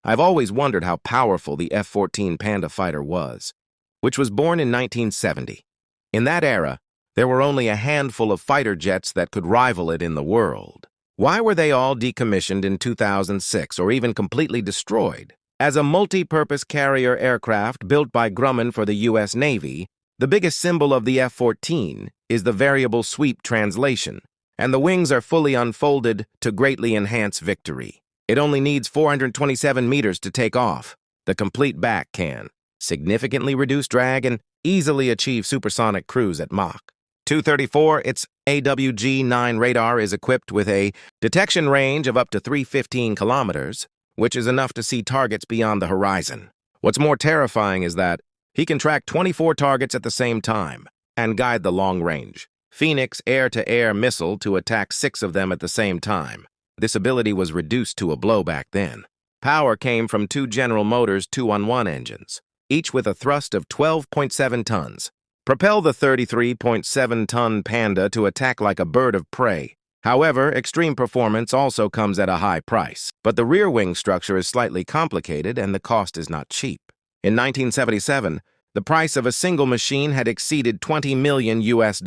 I've always wondered how powerful the F-14 Panda fighter was, which was born in 1970. In that era, there were only a handful of fighter jets that could rival it in the world. Why were they all decommissioned in 2006 or even completely destroyed? As a multi-purpose carrier aircraft built by Grumman for the U.S. Navy, the biggest symbol of the F-14 is the variable sweep translation, and the wings are fully unfolded to greatly enhance victory. It only needs 427 meters to take off. The complete back can significantly reduce drag and easily achieve supersonic cruise at Mach 234. Its AWG-9 radar is equipped with a detection range of up to 315 kilometers, which is enough to see targets beyond the horizon. What's more terrifying is that he can track 24 targets at the same time and guide the long-range Phoenix air-to-air missile to attack 6 of them at the same time. This ability was reduced to a blow back then. Power came from 2 General Motors 2-on-1 engines, each with a thrust of 12.7 tons. Propel the 33.7-ton Panda to attack like a bird of prey. However, extreme performance also comes at a high price. But the rear wing structure is slightly complicated and the cost is not cheap. In 1977, the price of a single machine had exceeded $20 million US.